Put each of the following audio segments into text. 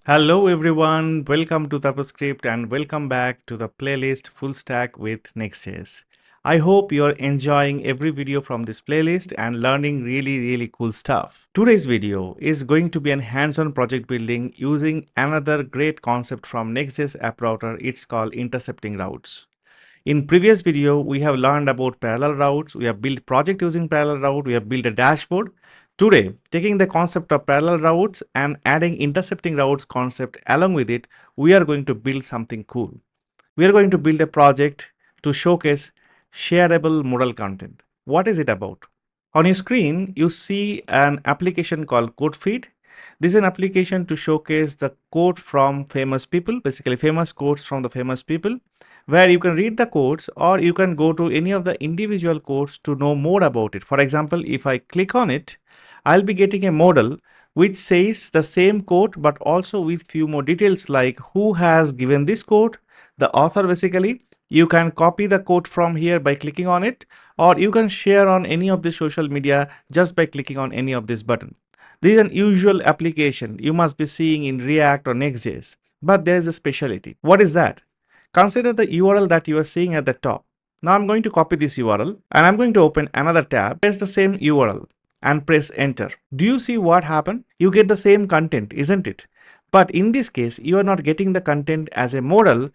Hello everyone, welcome to tapaScript and welcome back to the playlist Full Stack with Next.js. I hope you're enjoying every video from this playlist and learning really cool stuff. Today's video is going to be an hands-on project building using another great concept from Next.js App Router. It's called Intercepting Routes. In previous video, we have learned about parallel routes. We have built project using parallel route. We have built a dashboard. Today, taking the concept of parallel routes and adding intercepting routes concept along with it, we are going to build something cool. We are going to build a project to showcase shareable modal content. What is it about? On your screen, you see an application called CodeFeed. This is an application to showcase the quote from famous people, basically famous quotes from the famous people, where you can read the quotes or you can go to any of the individual quotes to know more about it. For example, if I click on it, I'll be getting a modal which says the same quote but also with few more details like who has given this quote, the author basically. You can copy the quote from here by clicking on it, or you can share on any of the social media just by clicking on any of this button. This is an usual application you must be seeing in React or Next.js, but there is a specialty. What is that? Consider the URL that you are seeing at the top. Now I'm going to copy this URL and I'm going to open another tab, press the same URL and press enter. Do you see what happened? You get the same content, isn't it? But in this case, you are not getting the content as a modal,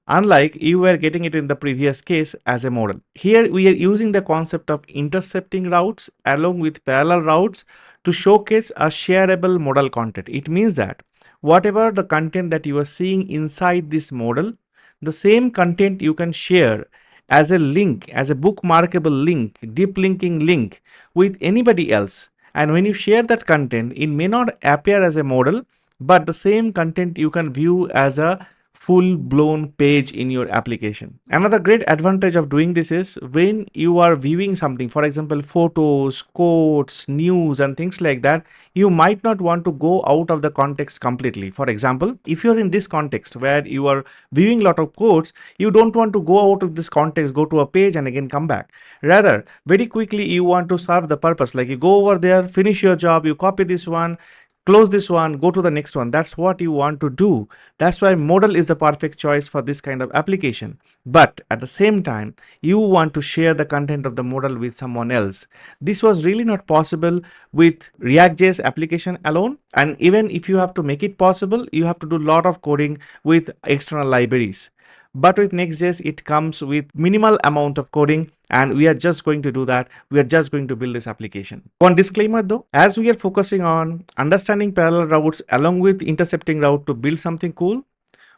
unlike you were getting it in the previous case as a modal. Here we are using the concept of intercepting routes along with parallel routes to showcase a shareable modal content. It means that whatever the content that you are seeing inside this modal, the same content you can share as a link, as a bookmarkable link, deep linking link with anybody else. And when you share that content, it may not appear as a modal, but the same content you can view as a full blown page in your application. Another great advantage of doing this is when you are viewing something, for example, photos, quotes, news, and things like that, you might not want to go out of the context completely. For example, if you're in this context where you are viewing a lot of quotes, you don't want to go out of this context, go to a page and again come back. Rather, very quickly you want to serve the purpose, like you go over there, finish your job, you copy this one, close this one, go to the next one. That's what you want to do. That's why Modal is the perfect choice for this kind of application. But at the same time, you want to share the content of the modal with someone else. This was really not possible with React.js application alone. And even if you have to make it possible, you have to do a lot of coding with external libraries. But with Next.js, it comes with minimal amount of coding, and we are just going to do that. We are just going to build this application. One disclaimer though, as we are focusing on understanding parallel routes along with intercepting route to build something cool,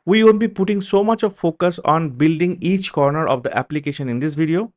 we won't be putting so much of focus on building each corner of the application in this video.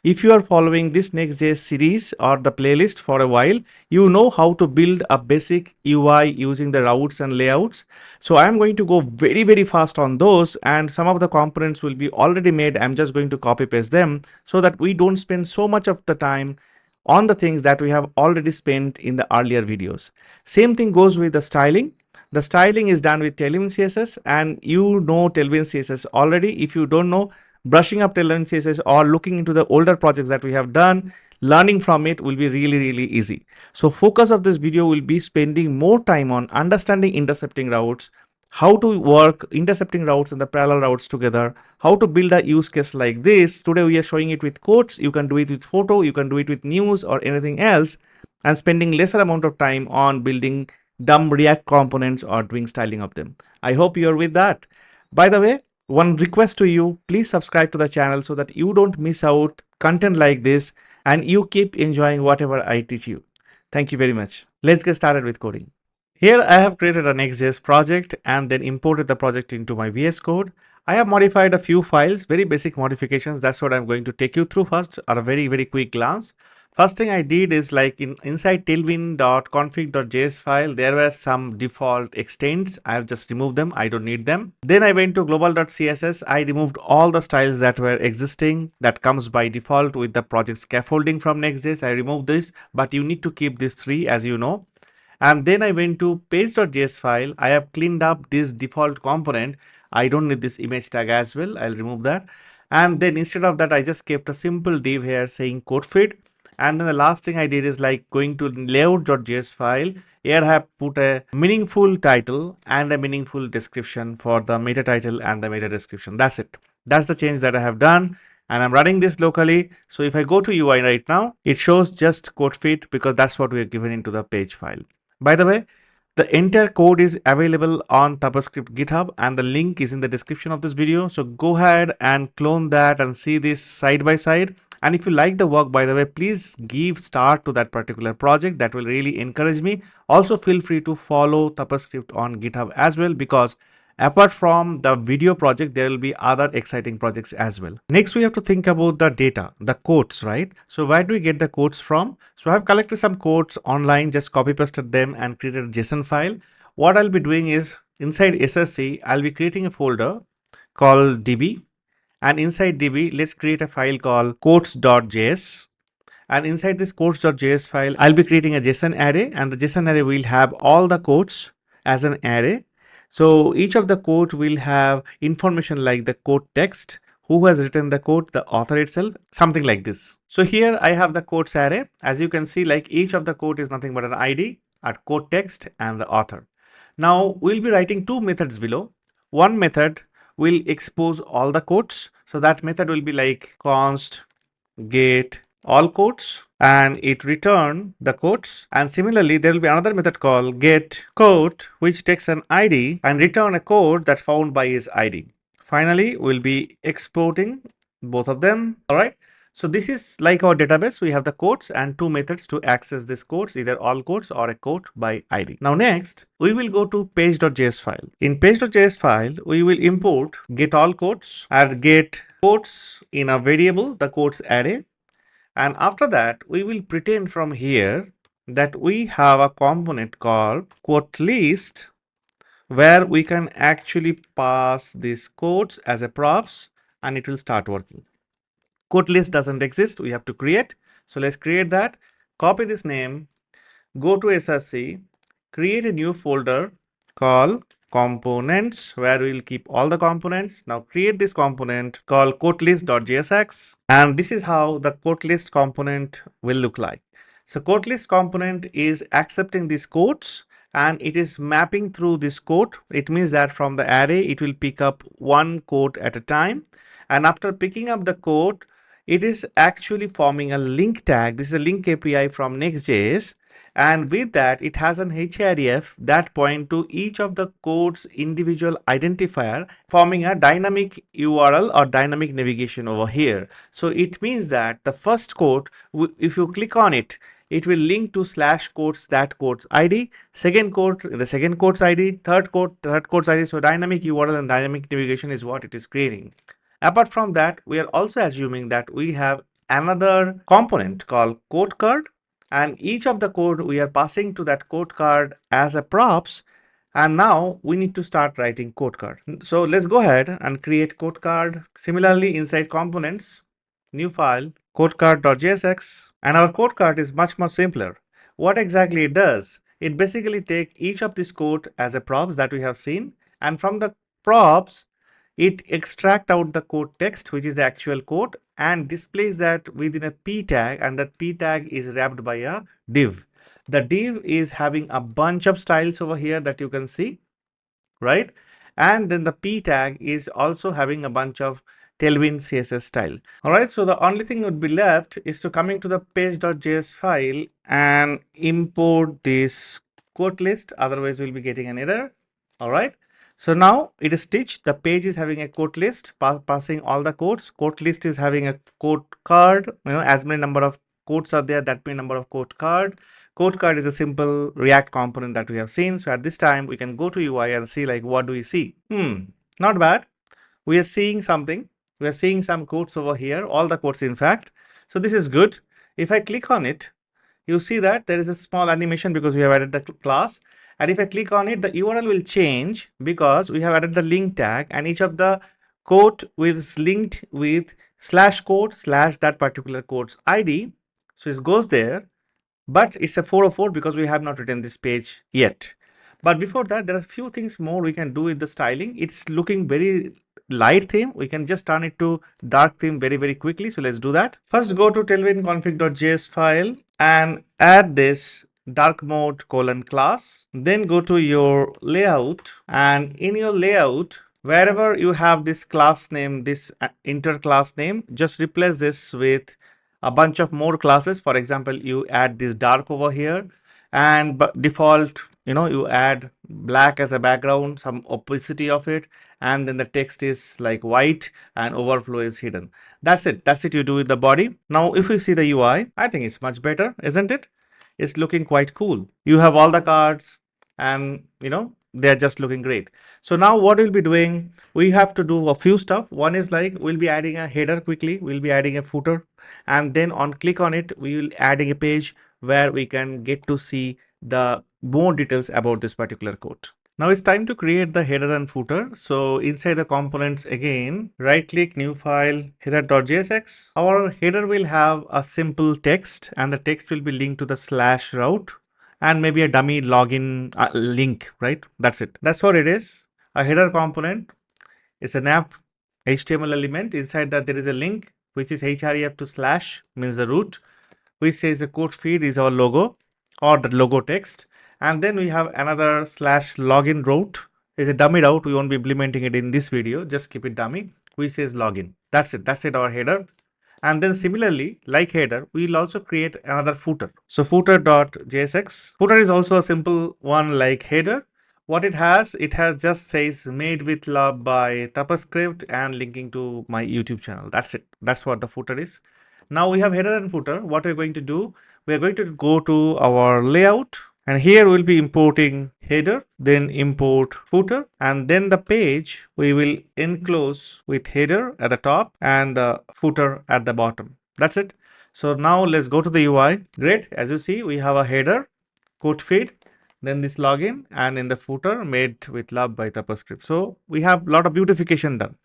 If you are following this Next.js series or the playlist for a while, you know how to build a basic UI using the routes and layouts. So I'm going to go very fast on those, and some of the components will be already made. I'm just going to copy paste them so that we don't spend so much of the time on the things that we have already spent in the earlier videos. Same thing goes with the styling. The styling is done with Tailwind CSS, and you know Tailwind CSS already. If you don't know, brushing up Tailwind CSS or looking into the older projects that we have done, learning from it will be really easy. So focus of this video will be spending more time on understanding intercepting routes, how to work intercepting routes and the parallel routes together, how to build a use case like this. Today we are showing it with quotes. You can do it with photo, you can do it with news or anything else, and spending lesser amount of time on building dumb React components or doing styling of them. I hope you're with that. By the way, one request to you, please subscribe to the channel so that you don't miss out content like this and you keep enjoying whatever I teach you. Thank you very much. Let's get started with coding. Here I have created an Next.js project and then imported the project into my VS Code. I have modified a few files, very basic modifications. That's what I'm going to take you through first, or a very quick glance. First thing I did is like inside tailwind.config.js file, there were some default extents. I have just removed them. I don't need them. Then I went to global.css. I removed all the styles that were existing that comes by default with the project scaffolding from Next.js. I removed this, but you need to keep these three as you know. And then I went to page.js file. I have cleaned up this default component. I don't need this image tag as well. I'll remove that. And then instead of that, I just kept a simple div here saying code feed. And then the last thing I did is like going to layout.js file. Here I have put a meaningful title and a meaningful description for the meta title and the meta description. That's it. That's the change that I have done. And I'm running this locally. So if I go to UI right now, it shows just code feed because that's what we are given into the page file. By the way, the entire code is available on tapaScript GitHub and the link is in the description of this video. So go ahead and clone that and see this side by side. And if you like the work, by the way, please give star to that particular project. That will really encourage me. Also, feel free to follow tapaScript on GitHub as well, because apart from the video project, there will be other exciting projects as well. Next, we have to think about the data, the codes, right? So where do we get the codes from? So I've collected some codes online, just copy pasted them and created a JSON file. What I'll be doing is inside SRC, I'll be creating a folder called DB. And inside DB, let's create a file called codes.js. And inside this codes.js file, I'll be creating a JSON array, and the JSON array will have all the codes as an array. So each of the code will have information like the code text, who has written the code, the author itself, something like this. So here I have the codes array. As you can see, like each of the code is nothing but an ID, a code text, and the author. Now we'll be writing two methods below. One method will expose all the codes. So that method will be like const get all codes and it return the codes. And similarly, there will be another method called get code, which takes an ID and return a code that found by his ID. Finally, we'll be exporting both of them. All right. So this is like our database. We have the codes and two methods to access these codes, either all codes or a code by ID. Now next, we will go to page.js file. In page.js file, we will import get all codes and get codes in a variable, the codes array. And after that, we will pretend from here that we have a component called quote list, where we can actually pass these codes as a props and it will start working. Code list doesn't exist, we have to create. So let's create that. Copy this name, go to SRC, create a new folder called components, where we'll keep all the components. Now create this component called codelist.jsx, and this is how the codelist component will look like. So codelist component is accepting these codes and it is mapping through this code. It means that from the array it will pick up one code at a time, and after picking up the code, it is actually forming a link tag. This is a link API from Next.js, and with that it has an href that point to each of the code's individual identifier, forming a dynamic URL or dynamic navigation over here. So it means that the first code, if you click on it, it will link to slash codes, that code's ID, second code, the second code's ID, third code's ID. So dynamic URL and dynamic navigation is what it is creating. Apart from that, we are also assuming that we have another component called code card, and each of the code we are passing to that code card as a props. And now we need to start writing code card. So let's go ahead and create code card. Similarly, inside components, new file, codecard.jsx, and our code card is much more simpler. What exactly it does? It basically takes each of this code as a props that we have seen, and from the props, it extract out the code text, which is the actual code, and displays that within a p tag, and that p tag is wrapped by a div. The div is having a bunch of styles over here that you can see, right? And then the p tag is also having a bunch of tailwind CSS style. All right, so the only thing would be left is to coming to the page.js file and import this code list, otherwise we'll be getting an error. All right, so now it is stitched. The page is having a code list, passing all the codes. Code list is having a code card, as many number of codes are there, that many number of code card. Code card is a simple React component that we have seen. So at this time, we can go to UI and see like what do we see? Not bad. We are seeing something. We are seeing some codes over here, all the codes in fact. So this is good. If I click on it, you see that there is a small animation because we have added the class. And if I click on it, the URL will change because we have added the link tag, and each of the code is linked with slash code slash that particular code's ID. So it goes there, but it's a 404 because we have not written this page yet. But before that, there are a few things more we can do with the styling. It's looking very light theme, we can just turn it to dark theme very quickly. So let's do that. First, go to tailwindconfig.js file and add this dark mode class. Then go to your layout, and in your layout, wherever you have this class name, this inter class name, just replace this with a bunch of more classes. For example, you add this dark over here, and default, you add black as a background, some opacity of it, and then the text is like white and overflow is hidden. That's it you do with the body. Now if we see the UI, I think it's much better, isn't it? It's looking quite cool. You have all the cards, and they're just looking great. So now what we'll be doing, we have to do a few stuff. One is like, we'll be adding a header quickly, we'll be adding a footer, and then on click on it, we will adding a page where we can get to see the more details about this particular code. Now it's time to create the header and footer. So inside the components again, right click, new file, header.jsx. Our header will have a simple text, and the text will be linked to the /route and maybe a dummy login link, right? That's it. That's what it is. A header component is an app HTML element. Inside that there is a link which is href to / means the root, which says the code feed is our logo or the logo text. And then we have another /login route, is a dummy route. We won't be implementing it in this video, just keep it dummy, which says login. That's it, our header. And then similarly, like header, we will also create another footer. So footer.jsx. Footer is also a simple one like header. What it has just says made with love by tapaScript and linking to my YouTube channel. That's it. That's what the footer is. Now we have header and footer. What we're going to do, we're going to go to our layout, and here we'll be importing header, then import footer, and then the page we will enclose with header at the top and the footer at the bottom. That's it. So now let's go to the UI. Great. As you see, we have a header, code feed, then this login, and in the footer made with love by tapaScript. So we have a lot of beautification done.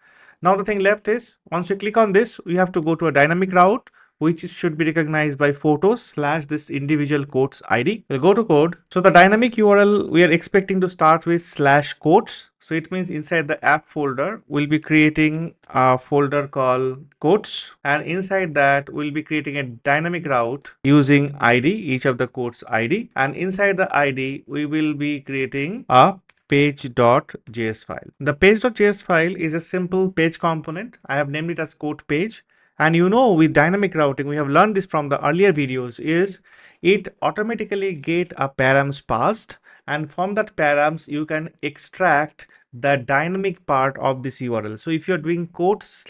Now the thing left is, once you click on this, we have to go to a dynamic route, which should be recognized by photos / this individual code's ID. We'll go to code. So the dynamic URL, we are expecting to start with /codes. So it means inside the app folder, we'll be creating a folder called codes. And inside that, we'll be creating a dynamic route using ID, each of the codes ID. And inside the ID, we will be creating a page.js file. The page.js file is a simple page component. I have named it as code page. And with dynamic routing, we have learned this from the earlier videos, is it automatically get a params passed, and from that params you can extract the dynamic part of this URL. So if you're doing code /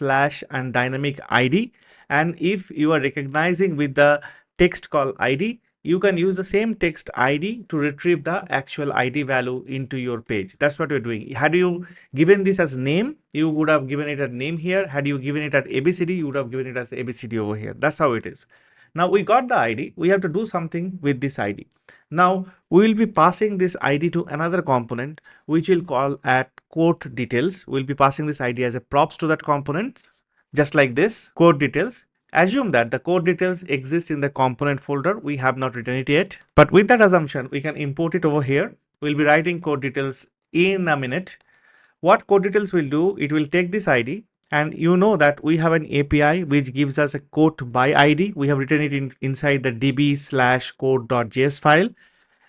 and dynamic ID, and if you are recognizing with the text call ID, you can use the same text ID to retrieve the actual ID value into your page. That's what you're doing. Had you given this as name, you would have given it a name here. Had you given it at ABCD, you would have given it as ABCD over here. That's how it is. Now we got the ID. We have to do something with this ID. Now we will be passing this ID to another component, which we'll call at code details. We'll be passing this ID as a props to that component, just like this, code details. Assume that the code details exist in the component folder. We have not written it yet, but with that assumption, we can import it over here. We'll be writing code details in a minute. What code details will do, it will take this ID, and that we have an API which gives us a code by ID. We have written it inside the db/code.js file.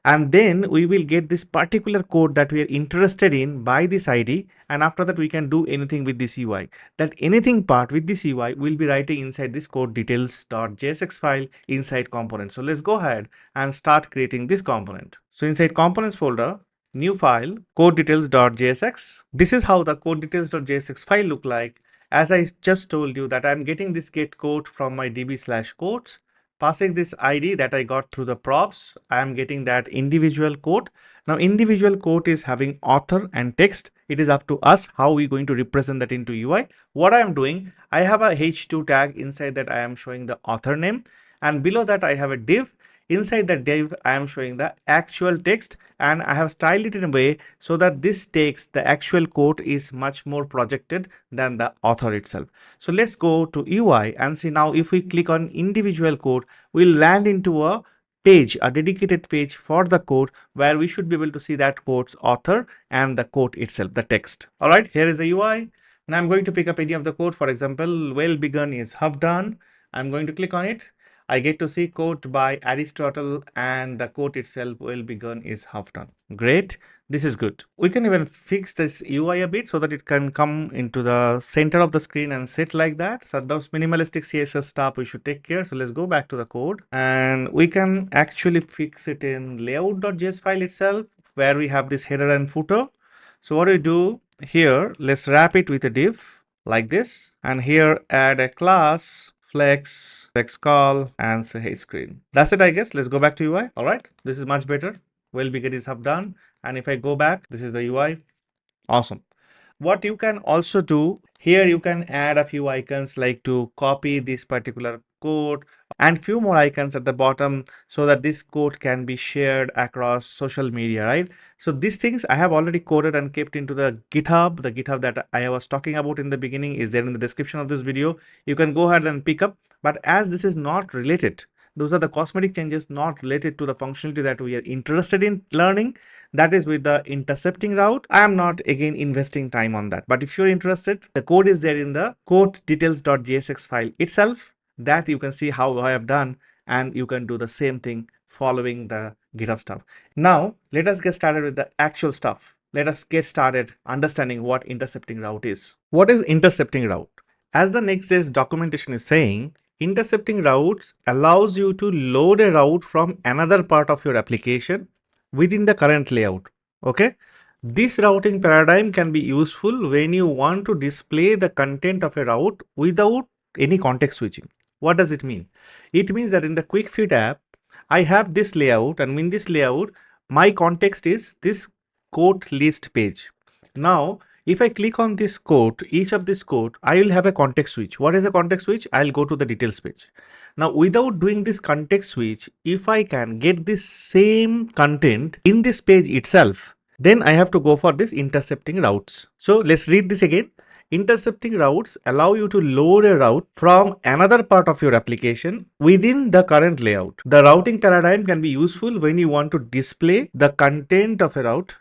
And then we will get this particular code that we are interested in by this ID, and after that we can do anything with this UI. That anything part with this UI will be writing inside this code details.jsx file inside component. So let's go ahead and start creating this component. So inside components folder, new file, code details.jsx. This is how the code details.jsx file look like. As I just told you that I'm getting this get code from my db/codes. Passing this ID that I got through the props, I am getting that individual code. Now individual code is having author and text. It is up to us how we're going to represent that into UI. What I am doing, I have a h2 tag. Inside that I am showing the author name, and below that I have a div. Inside the div, I am showing the actual text, and I have styled it in a way so that this text, the actual code, is much more projected than the author itself. So let's go to UI and see now. If we click on individual code, we'll land into a page, a dedicated page for the code, where we should be able to see that code's author and the code itself, the text. All right, here is the UI. Now I'm going to pick up any of the code. For example, well begun is half done. I'm going to click on it. I get to see quote by Aristotle, and the quote itself, well begun is half done. Great. This is good. We can even fix this UI a bit so that it can come into the center of the screen and sit like that. So those minimalistic CSS stuff we should take care. So let's go back to the code, and we can actually fix it in layout.js file itself, where we have this header and footer. So what do we do here? Let's wrap it with a div like this, and here add a class flex call and say hey screen. That's it, I guess. Let's go back to UI. All right, this is much better. Well begun is half done, and if I go back, this is the UI. Awesome. What you can also do here, you can add a few icons like to copy this particular code and few more icons at the bottom so that this code can be shared across social media, right? So these things I have already coded and kept into the GitHub. The GitHub that I was talking about in the beginning is there in the description of this video. You can go ahead and pick up, but as this is not related, those are the cosmetic changes not related to the functionality that we are interested in learning. That is with the intercepting route. I am not again investing time on that. But if you're interested, the code is there in the code details.jsx file itself, that you can see how I have done, and you can do the same thing following the GitHub stuff. Now, let us get started with the actual stuff. Let us get started understanding what intercepting route is. What is intercepting route? As the Next.js documentation is saying, intercepting routes allows you to load a route from another part of your application within the current layout. Okay. This routing paradigm can be useful when you want to display the content of a route without any context switching. What does it mean? It means that in the quick fit app, I have this layout, and in this layout, my context is this quote list page. Now, if I click on this quote, each of this quote, I will have a context switch. What is a context switch? I'll go to the details page. Now, without doing this context switch, if I can get this same content in this page itself, then I have to go for this intercepting routes. So let's read this again. Intercepting routes allow you to load a route from another part of your application within the current layout. The routing paradigm can be useful when you want to display the content of a route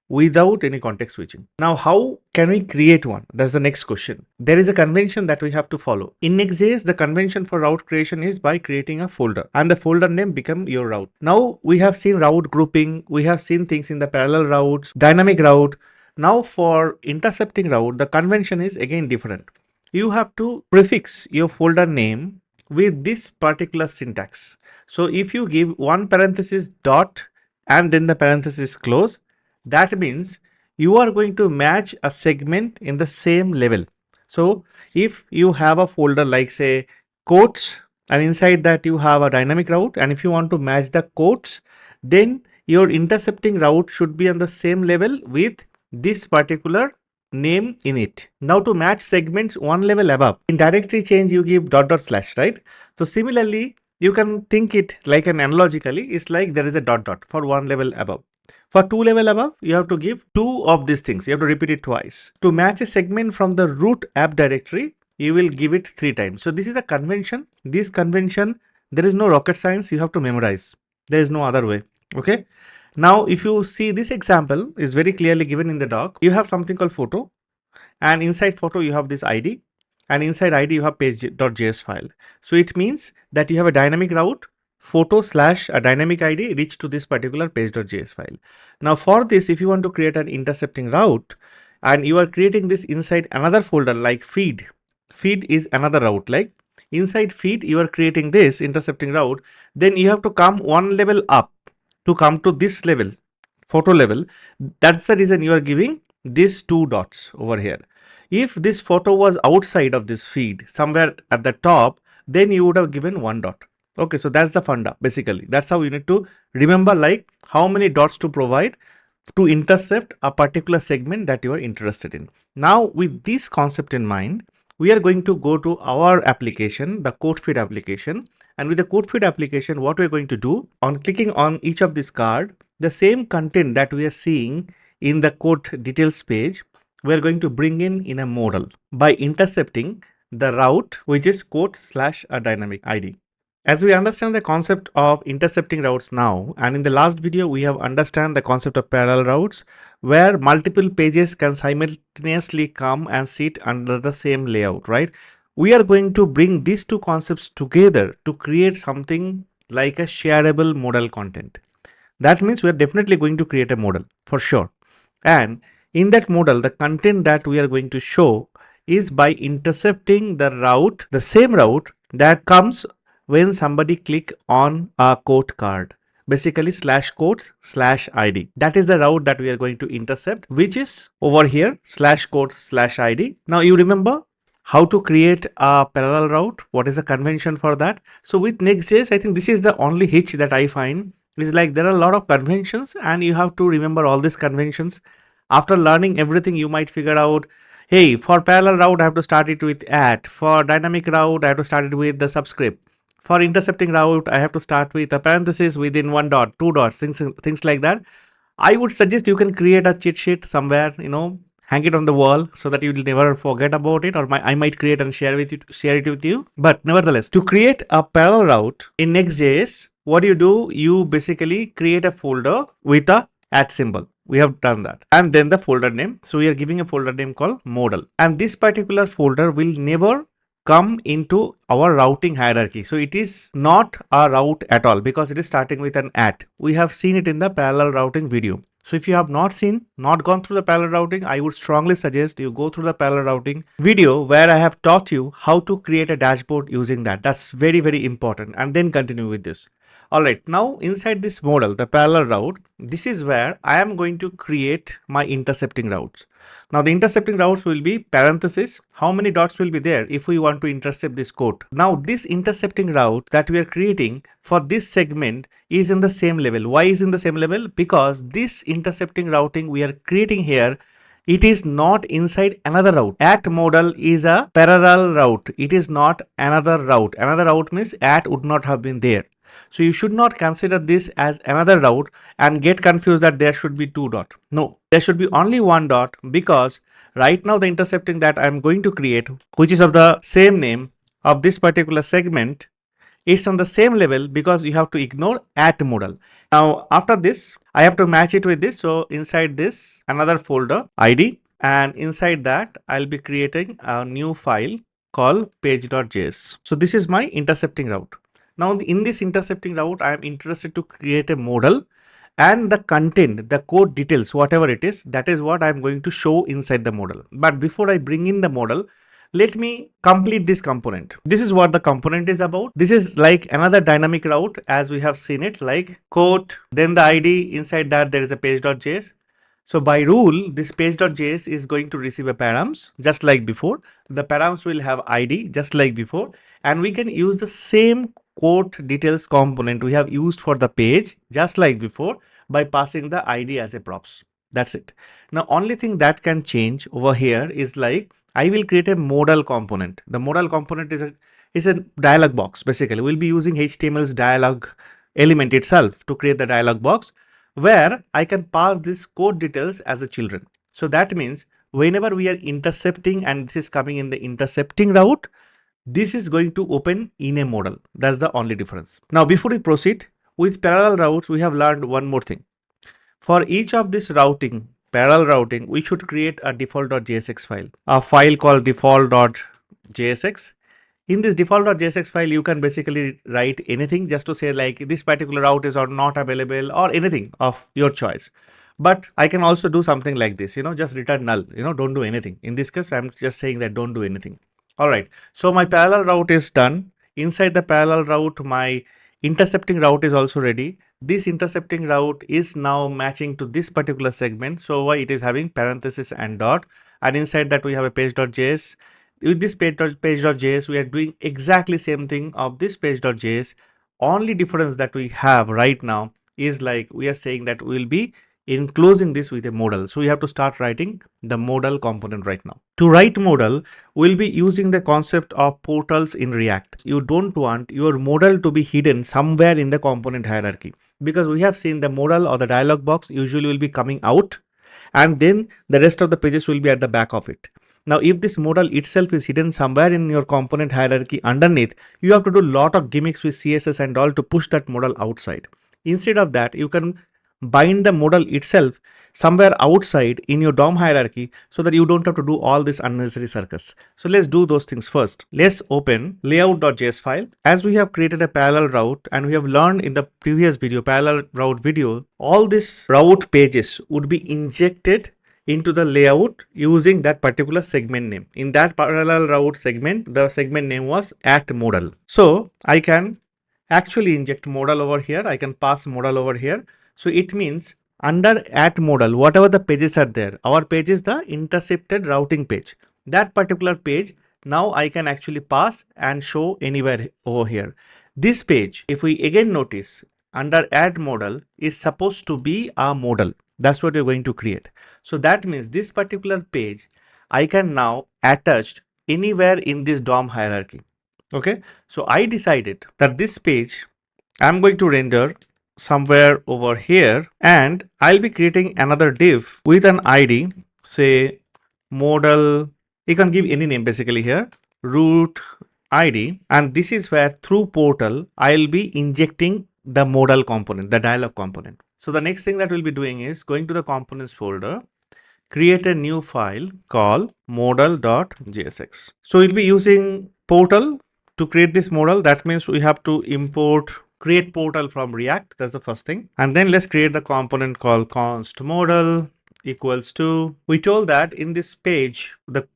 without any context switching. Now, how can we create one? That's the next question. There is a convention that we have to follow. In Next.js, the convention for route creation is by creating a folder, and the folder name become your route. Now, we have seen route grouping. We have seen things in the parallel routes, dynamic route. Now, for intercepting route, the convention is again different. You have to prefix your folder name with this particular syntax. So if you give one parenthesis dot and then the parenthesis close, that means you are going to match a segment in the same level. So if you have a folder like say quotes, and inside that you have a dynamic route, and if you want to match the quotes, then your intercepting route should be on the same level with this particular name in it. Now to match segments one level above, in directory change you give dot dot slash, right? So similarly, you can think it like an analogically, it's like there is a dot dot for one level above. For two level above, you have to give two of these things. You have to repeat it twice. To match a segment from the root app directory, you will give it 3 times. So this is a convention. This convention, there is no rocket science. You have to memorize. There is no other way. Okay. Now, if you see this example is very clearly given in the doc, you have something called photo, and inside photo you have this ID, and inside ID you have page.js file. So it means that you have a dynamic route photo slash a dynamic ID reach to this particular page.js file. Now for this, if you want to create an intercepting route and you are creating this inside another folder like feed is another route, like inside feed you are creating this intercepting route, then you have to come one level up to come to this level, photo level. That's the reason you are giving these two dots over here. If this photo was outside of this feed somewhere at the top, then you would have given one dot. Okay, so that's the funda basically. That's how you need to remember, like how many dots to provide to intercept a particular segment that you are interested in. Now with this concept in mind, we are going to go to our application, the code feed application. And with the code feed application, what we're going to do, on clicking on each of this card, the same content that we are seeing in the code details page, we're going to bring in a modal by intercepting the route, which is quote slash a dynamic ID. As we understand the concept of intercepting routes now, and in the last video we have understand the concept of parallel routes, where multiple pages can simultaneously come and sit under the same layout, right? We are going to bring these two concepts together to create something like a shareable modal content. That means we are definitely going to create a modal for sure. And in that modal, the content that we are going to show is by intercepting the route, the same route that comes when somebody click on a quote card. Basically slash quotes slash ID. That is the route that we are going to intercept, which is over here slash quotes slash ID. Now you remember how to create a parallel route. What is the convention for that? So with Next.js, I think this is the only hitch that I find. It's like there are a lot of conventions and you have to remember all these conventions. After learning everything, you might figure out, hey, for parallel route, I have to start it with at. For dynamic route, I have to start it with the subscript. For intercepting route, I have to start with a parenthesis within one dot, two dots, things like that. I would suggest you can create a cheat sheet somewhere, hang it on the wall so that you will never forget about it, or I might create and share it with you. But nevertheless, to create a parallel route in Next.js, what do? You basically create a folder with a at symbol. We have done that. And then the folder name. So we are giving a folder name called Modal. And this particular folder will never come into our routing hierarchy. So it is not a route at all because it is starting with an at. We have seen it in the parallel routing video. So if you have not gone through the parallel routing, I would strongly suggest you go through the parallel routing video where I have taught you how to create a dashboard using that. That's very, very important. And then continue with this. All right, now inside this model, the parallel route, this is where I am going to create my intercepting routes. Now the intercepting routes will be parenthesis. How many dots will be there if we want to intercept this code? Now this intercepting route that we are creating for this segment is in the same level. Why is in the same level? Because this intercepting routing we are creating here, it is not inside another route. At modal is a parallel route. It is not another route. Another route means at would not have been there. So you should not consider this as another route and get confused that there should be two dot. No, there should be only one dot because right now the intercepting that I'm going to create, which is of the same name of this particular segment, it's on the same level because you have to ignore at modal. Now after this, I have to match it with this. So inside this, another folder ID, and inside that I'll be creating a new file called page.js. So this is my intercepting route. Now in this intercepting route, I am interested to create a modal and the content, the code details, whatever it is, that is what I'm going to show inside the modal. But before I bring in the modal, let me complete this component. This is what the component is about. This is like another dynamic route as we have seen it, like quote, then the ID, inside that there is a page.js. So by rule, this page.js is going to receive a params just like before. The params will have ID just like before, and we can use the same quote details component we have used for the page just like before by passing the ID as a props. That's it. Now only thing that can change over here is like I will create a modal component. The modal component is a dialog box. Basically, we'll be using HTML's dialog element itself to create the dialog box where I can pass this code details as a children. So that means whenever we are intercepting and this is coming in the intercepting route, this is going to open in a modal. That's the only difference. Now, before we proceed with parallel routes, we have learned one more thing. For each of this routing, parallel routing, we should create a default.jsx file, a file called default.jsx. In this default.jsx file, you can basically write anything just to say like this particular route is or not available or anything of your choice. But I can also do something like this, just return null, don't do anything. In this case, I'm just saying that don't do anything. All right. So my parallel route is done. Inside the parallel route, my intercepting route is also ready. This intercepting route is now matching to this particular segment. So why it is having parenthesis and dot, and inside that we have a page.js. With this page.js, we are doing exactly same thing of this page.js. Only difference that we have right now is like we are saying that we will be enclosing this with a modal. So we have to start writing the modal component right now. To write modal, we'll be using the concept of portals in React. You don't want your modal to be hidden somewhere in the component hierarchy because we have seen the modal or the dialog box usually will be coming out and then the rest of the pages will be at the back of it. Now, if this modal itself is hidden somewhere in your component hierarchy underneath, you have to do a lot of gimmicks with CSS and all to push that modal outside. Instead of that, you can bind the modal itself somewhere outside in your DOM hierarchy so that you don't have to do all this unnecessary circus. So let's do those things first. Let's open layout.js file. As we have created a parallel route and we have learned in the previous video, parallel route video, all these route pages would be injected into the layout using that particular segment name. In that parallel route segment, the segment name was @modal. So I can actually inject modal over here. I can pass modal over here. So it means under @modal, whatever the pages are there, our page is the intercepted routing page. That particular page, now I can actually pass and show anywhere over here. This page, if we again notice, under @modal is supposed to be a modal. That's what we're going to create. So that means this particular page, I can now attach anywhere in this DOM hierarchy. Okay, so I decided that this page I'm going to render somewhere over here, and I'll be creating another div with an ID, say modal, you can give any name basically here, root ID, and this is where through portal I'll be injecting the modal component, the dialog component. So the next thing that we'll be doing is going to the components folder, create a new file called modal.jsx. So we'll be using portal to create this modal. That means we have to import createPortal from React. That's the first thing. And then let's create the component called const modal equals to, we told that in this page, the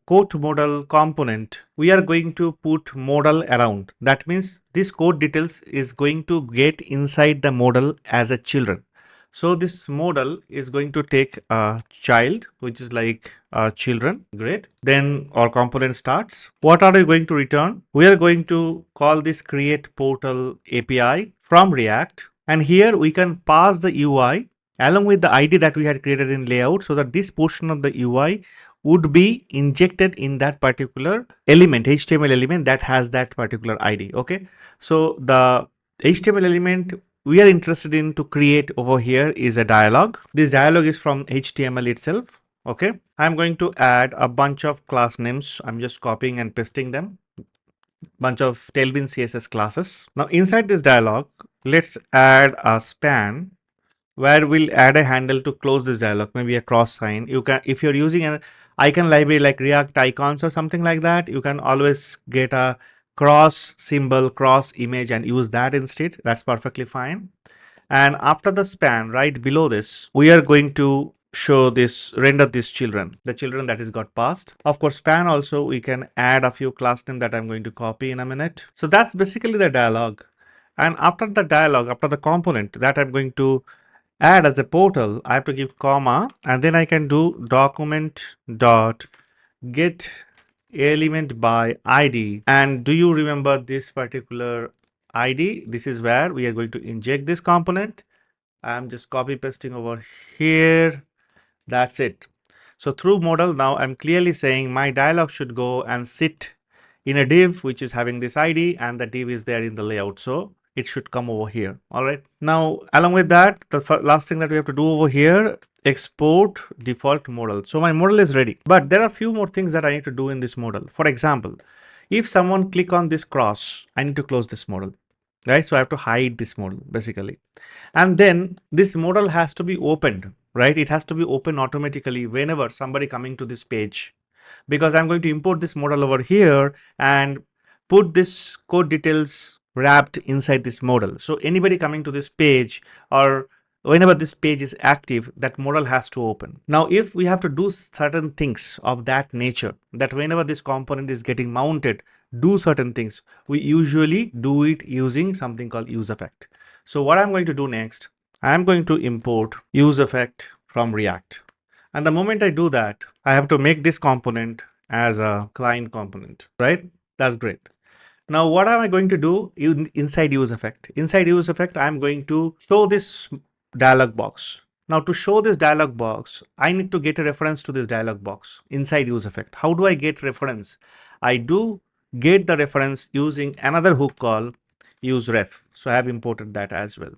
quote modal component, we are going to put modal around. That means this code details is going to get inside the modal as a children. So this modal is going to take a child, which is like children. Great. Then our component starts. What are we going to return? We are going to call this createPortal API from React. And here we can pass the UI along with the ID that we had created in layout, so that this portion of the UI would be injected in that particular element, HTML element that has that particular ID. Okay. So the HTML element we are interested in to create over here is a dialog. This dialog is from HTML itself. Okay. I'm going to add a bunch of class names. I'm just copying and pasting them. Bunch of Tailwind CSS classes. Now inside this dialog, let's add a span where we'll add a handle to close this dialog, maybe a cross sign. You can, if you're using an icon library like React icons or something like that, you can always get a cross symbol, cross image and use that instead. That's perfectly fine. And after the span, right below this, we are going to show this, render this children, the children that is got passed. Of course, span also, we can add a few class name that I'm going to copy in a minute. So that's basically the dialog. And after the dialog, after the component that I'm going to add as a portal, I have to give comma, and then I can do document dot get element by ID. And do you remember this particular ID? This is where we are going to inject this component. I'm just copy pasting over here. That's it. So through modal, now I'm clearly saying my dialog should go and sit in a div which is having this ID, and the div is there in the layout. So it should come over here. All right. Now, along with that, the last thing that we have to do over here, export default modal. So my modal is ready, but there are a few more things that I need to do in this modal. For example, if someone click on this cross, I need to close this modal, right? So I have to hide this modal basically. And then this modal has to be opened, right? It has to be open automatically whenever somebody coming to this page, because I'm going to import this modal over here and put this code details wrapped inside this modal. So anybody coming to this page, or whenever this page is active, that modal has to open. Now, if we have to do certain things of that nature, that whenever this component is getting mounted, do certain things, we usually do it using something called use effect. So what I'm going to do next, I'm going to import use effect from React. And the moment I do that, I have to make this component as a client component, right? That's great. Now, what am I going to do inside use effect? Inside use effect, I'm going to show this dialog box. Now, to show this dialog box, I need to get a reference to this dialog box inside use effect. How do I get reference? I do get the reference using another hook called useRef. So I have imported that as well.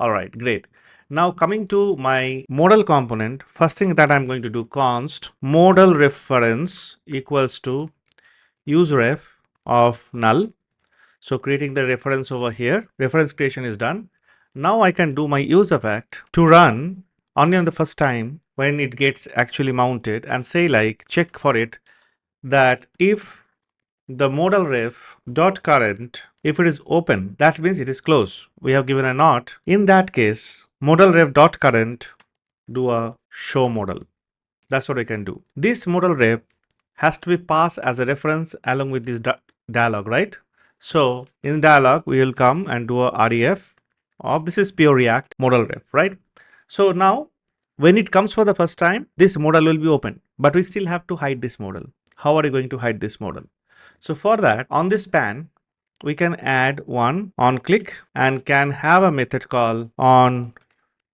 All right, great. Now coming to my modal component, first thing that I'm going to do, const modal reference equals to useRef of null. So creating the reference over here, reference creation is done. Now I can do my use effect to run only on the first time when it gets actually mounted, and say like check for it that if the modal ref dot current, if it is open, that means it is closed. We have given a not. In that case, modal ref dot current, do a show modal. That's what I can do. This modal ref has to be passed as a reference along with this dialog, right? So in dialog, we will come and do a ref of, this is pure React modal ref, right? So now when it comes for the first time, this modal will be open, but we still have to hide this modal. How are you going to hide this modal? So for that, on this span, we can add one on click and can have a method called on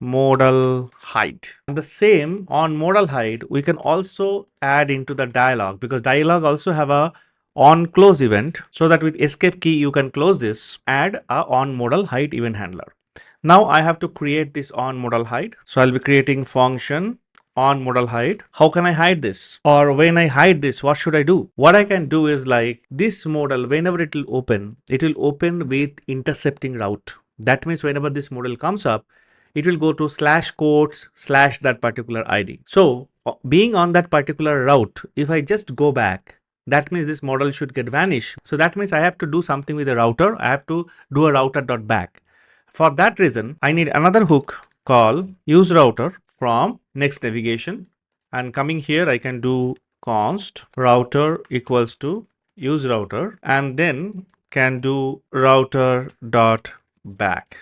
modal hide. And the same on modal hide, we can also add into the dialog, because dialog also have a on close event, so that with escape key you can close this, add a on modal hide event handler. Now I have to create this on modal hide. So I'll be creating function on modal hide. How can I hide this? Or when I hide this, what should I do? What I can do is like this modal, whenever it will open with intercepting route. That means whenever this modal comes up, it will go to slash quotes slash that particular ID. So being on that particular route, if I just go back, that means this model should get vanished. So that means I have to do something with the router. I have to do a router.back. For that reason, I need another hook called use router from next navigation, and coming here I can do const router equals to use router, and then can do router dot back.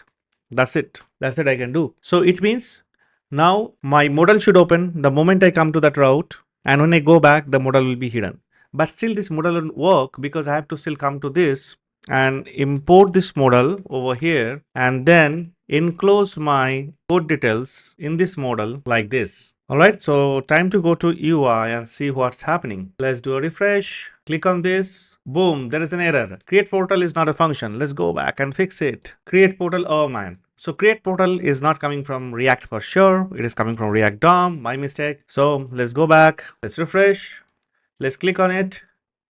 That's it. That's it I can do. So it means now my modal should open the moment I come to that route, and when I go back, the modal will be hidden. But still this modal will work because I have to still come to this and import this modal over here, and then enclose my code details in this modal like this. All right, so time to go to UI and see what's happening. Let's do a refresh. Click on this. Boom, there is an error. createPortal is not a function. Let's go back and fix it. createPortal, oh man. So createPortal is not coming from React for sure. It is coming from React DOM. My mistake. So let's go back. Let's refresh. Let's click on it.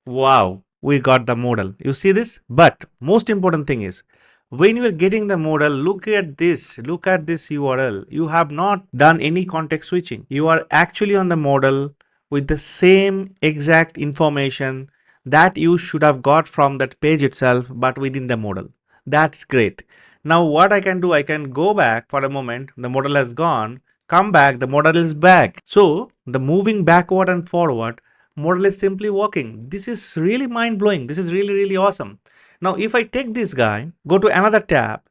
Wow, we got the modal. You see this? But most important thing is, when you are getting the modal, look at this URL. You have not done any context switching. You are actually on the modal with the same exact information that you should have got from that page itself, but within the modal. That's great. Now what I can do, I can go back for a moment. The modal has gone. Come back, the modal is back. So the moving backward and forward, modal is simply working. This is really mind-blowing. This is really awesome. Now if I take this guy, go to another tab,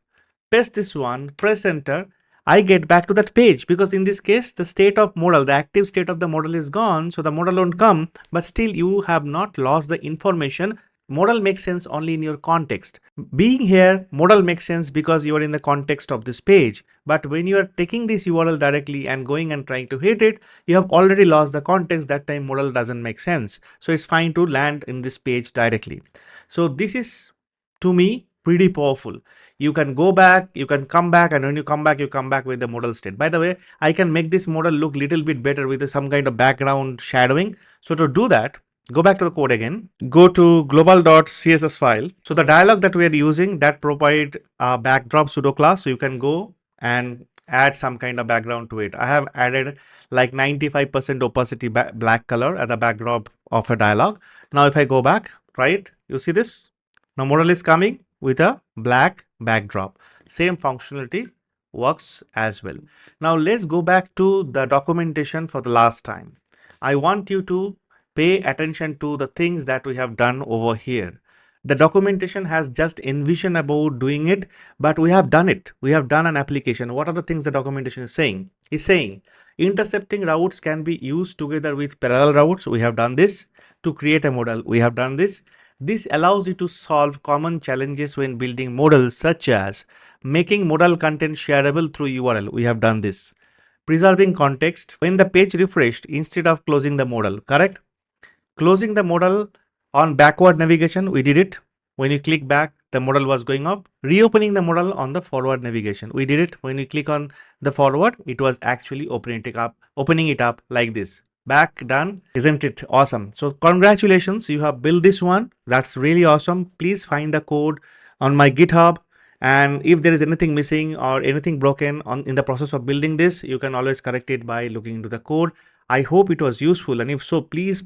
paste this one, press enter, I get back to that page, because in this case the state of modal, the active state of the modal is gone, so the modal won't come, but still you have not lost the information. Modal makes sense only in your context. Being here, modal makes sense because you are in the context of this page. But when you are taking this URL directly and going and trying to hit it, you have already lost the context. That time modal doesn't make sense. So it's fine to land in this page directly. So this is, to me, pretty powerful. You can go back, you can come back, and when you come back with the modal state. By the way, I can make this modal look little bit better with some kind of background shadowing. So to do that, go back to the code again, go to global.css file. So the dialog that we are using, that provide a backdrop pseudo class. So you can go and add some kind of background to it. I have added like 95% opacity black color at the backdrop of a dialog. Now if I go back, right, you see this? Now modal is coming with a black backdrop. Same functionality works as well. Now let's go back to the documentation for the last time. I want you to pay attention to the things that we have done over here. The documentation has just envisioned about doing it, but we have done it. We have done an application. What are the things the documentation is saying? It's saying intercepting routes can be used together with parallel routes. We have done this. To create a modal, we have done this. This allows you to solve common challenges when building modals, such as making modal content shareable through URL. We have done this. Preserving context when the page refreshed instead of closing the modal, correct? Closing the modal on backward navigation, we did it. When you click back, the modal was going up. Reopening the modal on the forward navigation. We did it when you click on the forward, it was actually opening it up like this. Back, done. Isn't it awesome? So congratulations, you have built this one. That's really awesome. Please find the code on my GitHub. And if there is anything missing or anything broken in the process of building this, you can always correct it by looking into the code. I hope it was useful. And if so, please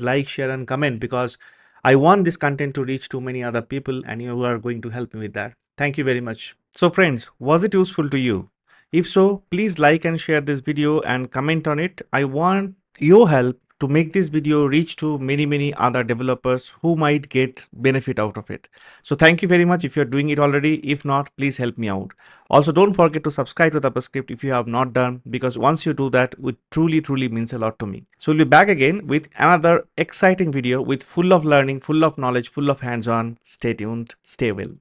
like, share, and comment, because I want this content to reach to many other people, and you are going to help me with that. Thank you very much. So friends, was it useful to you? If so, please like and share this video and comment on it. I want your help to make this video reach to many other developers who might get benefit out of it. So thank you very much if you're doing it already. If not, please help me out. Also, don't forget to subscribe to tapaScript if you have not done, because once you do that, it truly means a lot to me. So we'll be back again with another exciting video with full of learning, full of knowledge, full of hands-on. Stay tuned, stay well.